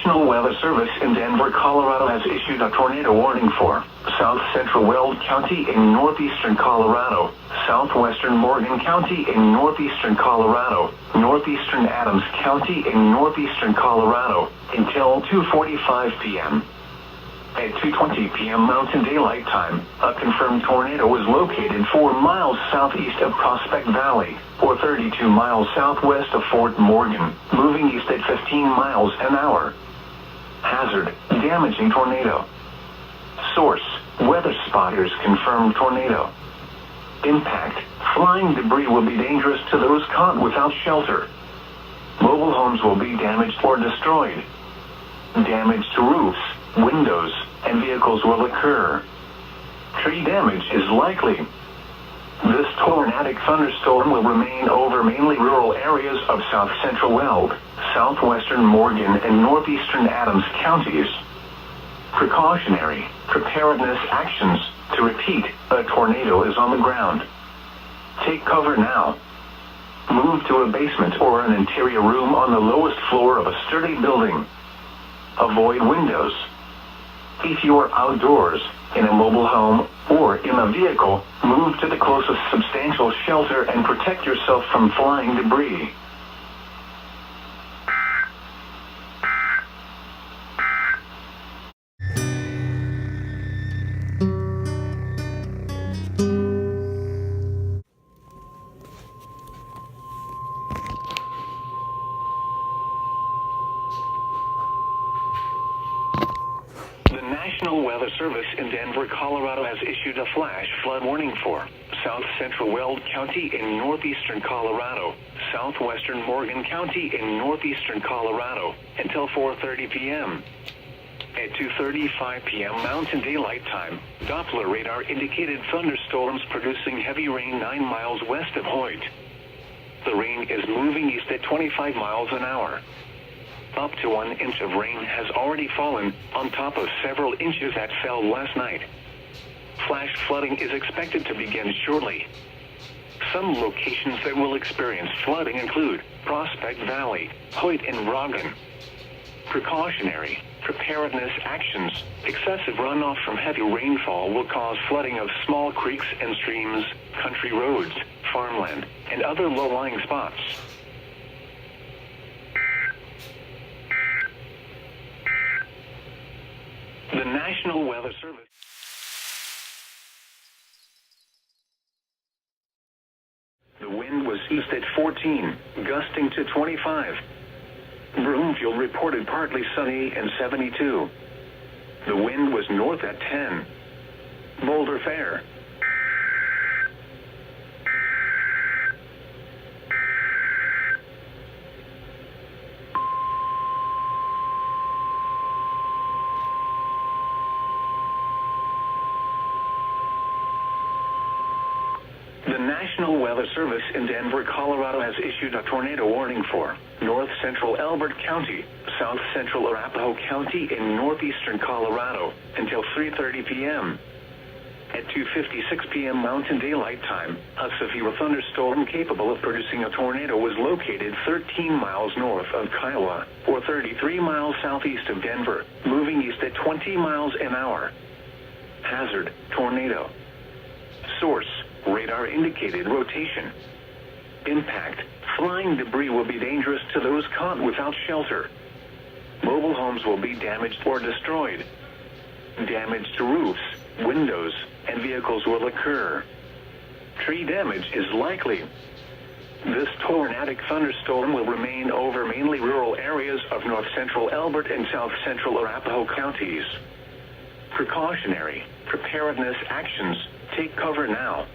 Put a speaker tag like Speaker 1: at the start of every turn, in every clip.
Speaker 1: National Weather Service in Denver, Colorado has issued a tornado warning for south central Weld County in northeastern Colorado, southwestern Morgan County in northeastern Colorado, northeastern Adams County in northeastern Colorado until 2:45 p.m. At 2:20 p.m. Mountain Daylight Time, a confirmed tornado was located 4 miles southeast of Prospect Valley, or 32 miles southwest of Fort Morgan, moving east at 15 miles an hour. Hazard: damaging tornado. Source: Weather Spotters confirmed tornado. Impact: flying debris will be dangerous to those caught without shelter. Mobile homes will be damaged or destroyed. Damage to roofs, windows, and vehicles will occur. Tree damage is likely. This tornadic thunderstorm will remain over mainly rural areas of south central Weld, southwestern Morgan, and northeastern Adams counties. Precautionary preparedness actions. To repeat, a tornado is on the ground. Take cover now. Move to a basement or an interior room on the lowest floor of a sturdy building. Avoid windows. If you are outdoors, in a mobile home, or in a vehicle, move to the closest substantial shelter and protect yourself from flying debris. The National Weather Service in Denver, Colorado has issued a flash flood warning for south central Weld County in northeastern Colorado, southwestern Morgan County in northeastern Colorado until 4:30 p.m. At 2:35 p.m. Mountain Daylight Time, Doppler radar indicated thunderstorms producing heavy rain 9 miles west of Hoyt. The rain is moving east at 25 miles an hour. Up to 1 inch of rain has already fallen, on top of several inches that fell last night. Flash flooding is expected to begin shortly. Some locations that will experience flooding include Prospect Valley, Hoyt, and Roggen. Precautionary preparedness actions. Excessive runoff from heavy rainfall will cause flooding of small creeks and streams, country roads, farmland, and other low-lying spots. The National Weather Service. The wind was east at 14, gusting to 25. Broomfield reported partly sunny and 72. The wind was north at 10. Boulder Fair. The National Weather Service in Denver, Colorado has issued a tornado warning for north central Elbert County, south central Arapahoe County in northeastern Colorado until 3:30 p.m. At 2:56 p.m. Mountain Daylight Time, a severe thunderstorm capable of producing a tornado was located 13 miles north of Kiowa, or 33 miles southeast of Denver, moving east at 20 miles an hour. Hazard: tornado. Source: radar indicated rotation. Impact: flying debris will be dangerous to those caught without shelter. Mobile homes will be damaged or destroyed. Damage to roofs, windows, and vehicles will occur. Tree damage is likely. This tornadic thunderstorm will remain over mainly rural areas of north central Elbert and south central Arapahoe counties. Precautionary preparedness actions. Take cover now.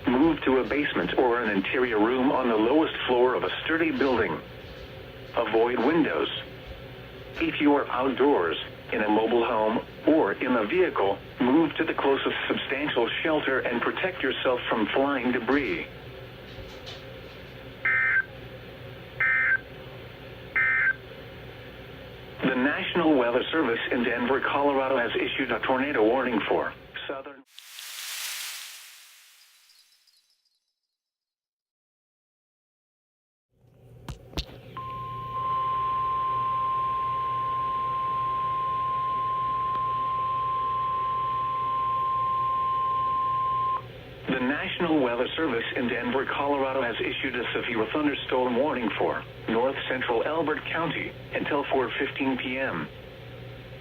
Speaker 1: Move to a basement or an interior room on the lowest floor of a sturdy building. Avoid windows. If you are outdoors, in a mobile home, or in a vehicle, move to the closest substantial shelter and protect yourself from flying debris. The National Weather Service in Denver, Colorado has issued a tornado warning for southern. National Weather Service in Denver, Colorado has issued a severe thunderstorm warning for north central Elbert County until 4:15 p.m.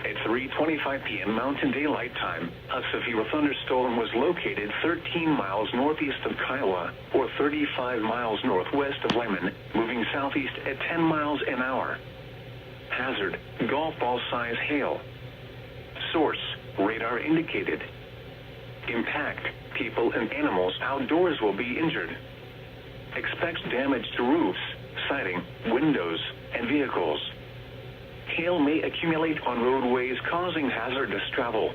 Speaker 1: At 3:25 p.m. Mountain Daylight Time, a severe thunderstorm was located 13 miles northeast of Kiowa or 35 miles northwest of Lemon, moving southeast at 10 miles an hour. Hazard, golf ball size hail. Source, radar indicated. Impact, people and animals outdoors will be injured. Expect damage to roofs, siding, windows, and vehicles. Hail may accumulate on roadways, causing hazardous travel.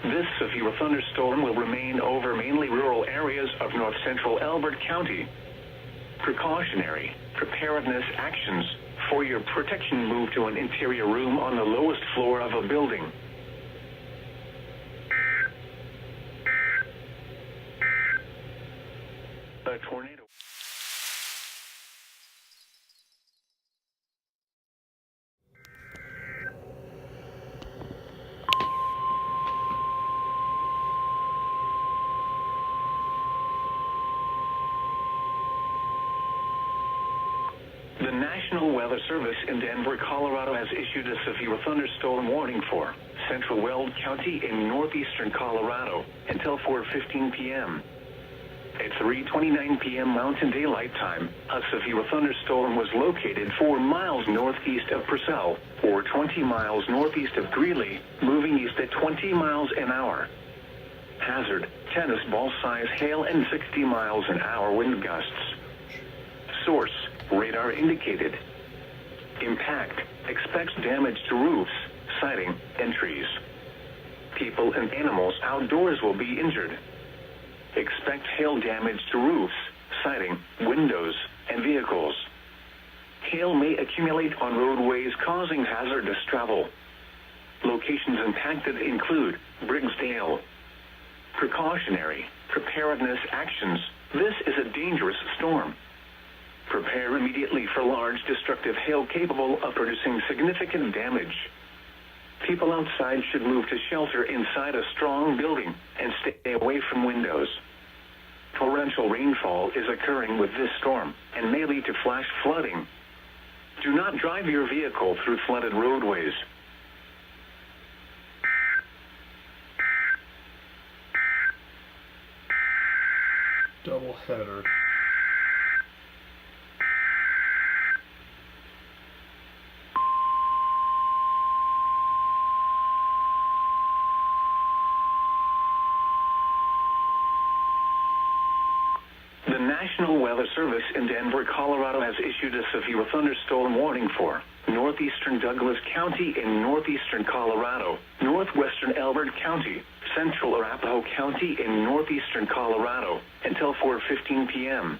Speaker 1: This severe thunderstorm will remain over mainly rural areas of north central Elbert County. Precautionary preparedness actions. For your protection, move to an interior room on the lowest floor of a building. A tornado. The National Weather Service in Denver, Colorado has issued a severe thunderstorm warning for central Weld County in northeastern Colorado until 4:15 p.m. At 3:29 p.m. Mountain Daylight Time, a severe thunderstorm was located 4 miles northeast of Purcell or 20 miles northeast of Greeley, moving east at 20 miles an hour. Hazard, tennis ball size hail and 60 miles an hour wind gusts. Source, radar indicated. Impact, expect damage to roofs, siding, and trees. People and animals outdoors will be injured. Expect hail damage to roofs, siding, windows, and vehicles. Hail may accumulate on roadways, causing hazardous travel. Locations impacted include Briggsdale. Precautionary preparedness actions. This is a dangerous storm. Prepare immediately for large destructive hail capable of producing significant damage. People outside should move to shelter inside a strong building and stay away from windows. Torrential rainfall is occurring with this storm and may lead to flash flooding. Do not drive your vehicle through flooded roadways.
Speaker 2: Double header.
Speaker 1: The National Weather Service in Denver, Colorado has issued a severe thunderstorm warning for northeastern Douglas County in northeastern Colorado, northwestern Elbert County, central Arapahoe County in northeastern Colorado until 4:15 p.m.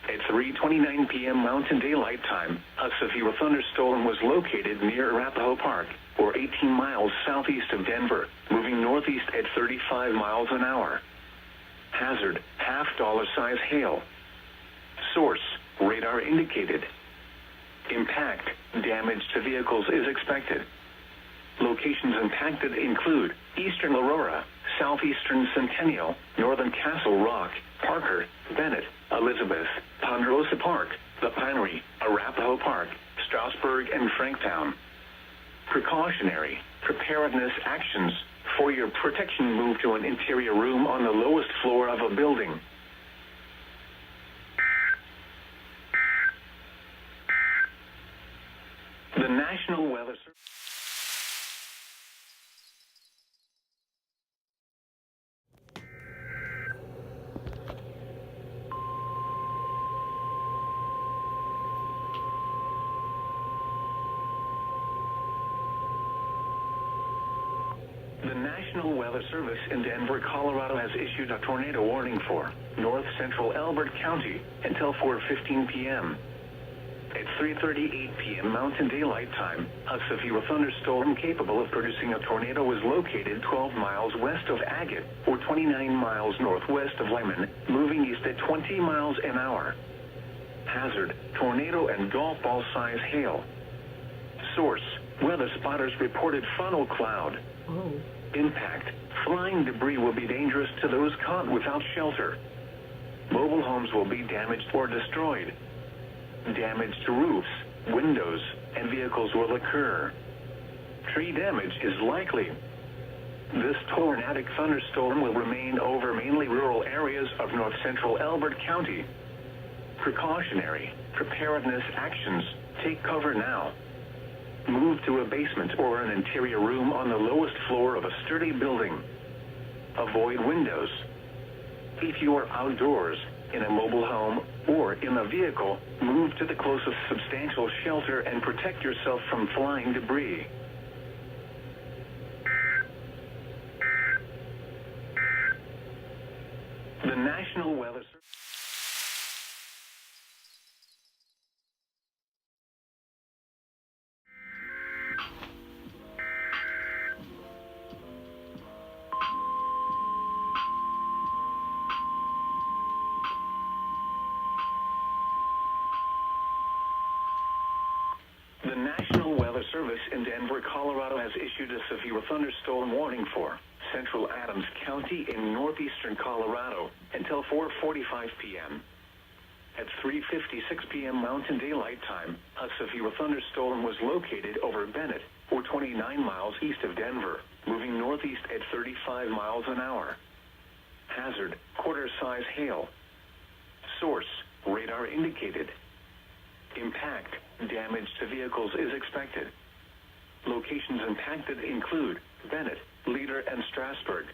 Speaker 1: At 3:29 p.m. Mountain Daylight Time, a severe thunderstorm was located near Arapahoe Park, or 18 miles southeast of Denver, moving northeast at 35 miles an hour. Hazard, half-dollar size hail. Source, radar indicated. Impact, damage to vehicles is expected. Locations impacted include eastern Aurora, southeastern Centennial, northern Castle Rock, Parker, Bennett, Elizabeth, Ponderosa Park, The Pinery, Arapahoe Park, Strasburg, and Franktown. Precautionary preparedness actions. For your protection, move to an interior room on the lowest floor of a building. The National Weather Service. The National Weather Service in Denver, Colorado has issued a tornado warning for north central Elbert County until 4:15 p.m. At 3:38 p.m. Mountain Daylight Time, a severe thunderstorm capable of producing a tornado was located 12 miles west of Agate, or 29 miles northwest of Lemon, moving east at 20 miles an hour. Hazard, tornado and golf ball size hail. Source, weather spotters reported funnel cloud.
Speaker 2: Oh.
Speaker 1: Impact. Flying debris will be dangerous to those caught without shelter. Mobile homes will be damaged or destroyed. Damage to roofs, windows, and vehicles will occur. Tree damage is likely. This tornadic thunderstorm will remain over mainly rural areas of north central Elbert County. Precautionary preparedness actions. Take cover now. Move to a basement or an interior room on the lowest floor of a sturdy building. Avoid windows. If you are outdoors, in a mobile home, or in a vehicle, move to the closest substantial shelter and protect yourself from flying debris. The National Weather Service. The National Weather Service in Denver, Colorado has issued a severe thunderstorm warning for central Adams County in northeastern Colorado until 4:45 p.m. At 3:56 p.m. Mountain Daylight Time, a severe thunderstorm was located over Bennett, or 29 miles east of Denver, moving northeast at 35 miles an hour. Hazard, quarter-size hail. Source, radar indicated. Impact, damage to vehicles is expected. Locations impacted include Bennett, Leader, and Strasburg.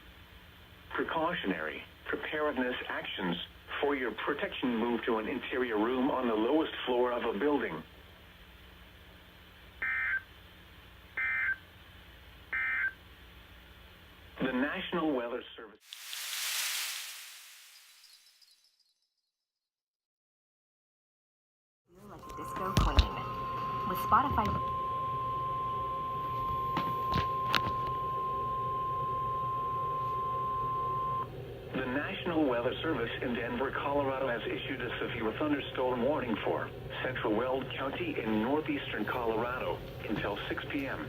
Speaker 1: Precautionary preparedness actions. For your protection, move to an interior room on the lowest floor of a building. The National Weather Service.
Speaker 3: Feel like a disco queen. With Spotify.
Speaker 1: The National Weather Service in Denver, Colorado has issued a severe thunderstorm warning for central Weld County in northeastern Colorado until 6 p.m.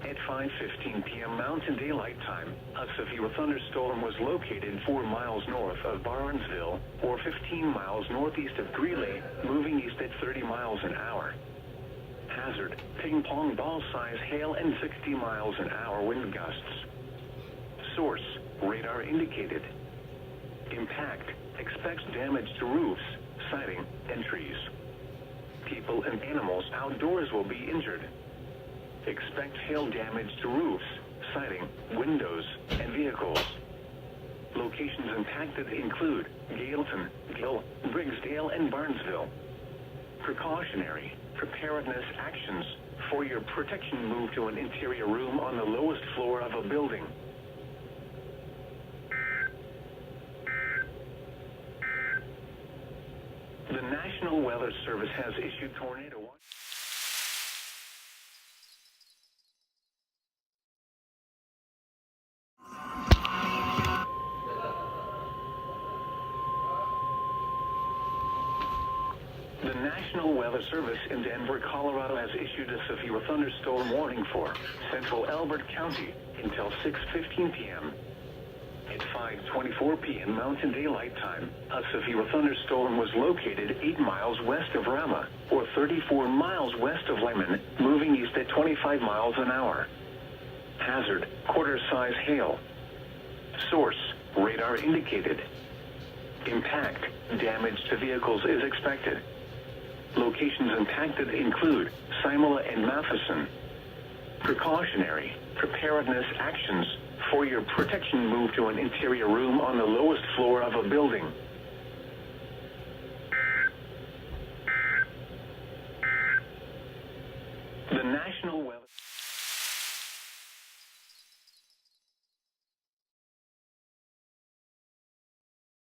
Speaker 1: At 5:15 p.m. Mountain Daylight Time, a severe thunderstorm was located 4 miles north of Barnesville, or 15 miles northeast of Greeley, moving east at 30 miles an hour. Hazard, ping-pong ball-size hail and 60 miles an hour wind gusts. Source, radar indicated. Impact, expects damage to roofs, siding, and trees. People and animals outdoors will be injured. Expect hail damage to roofs, siding, windows, and vehicles. Locations impacted include Gailton, Gill, Briggsdale, and Barnesville. Precautionary preparedness actions. For your protection, move to an interior room on the lowest floor of a building. The National Weather Service has issued tornado warning. The National Weather Service in Denver, Colorado has issued a severe thunderstorm warning for central Elbert County until 6:15 p.m. At 5:24 p.m. Mountain Daylight Time, a severe thunderstorm was located 8 miles west of Ramah, or 34 miles west of Lemon, moving east at 25 miles an hour. Hazard, quarter-size hail. Source, radar indicated. Impact, damage to vehicles is expected. Locations impacted include Simula and Matheson. Precautionary preparedness actions. For your protection, move to an interior room on the lowest floor of a building.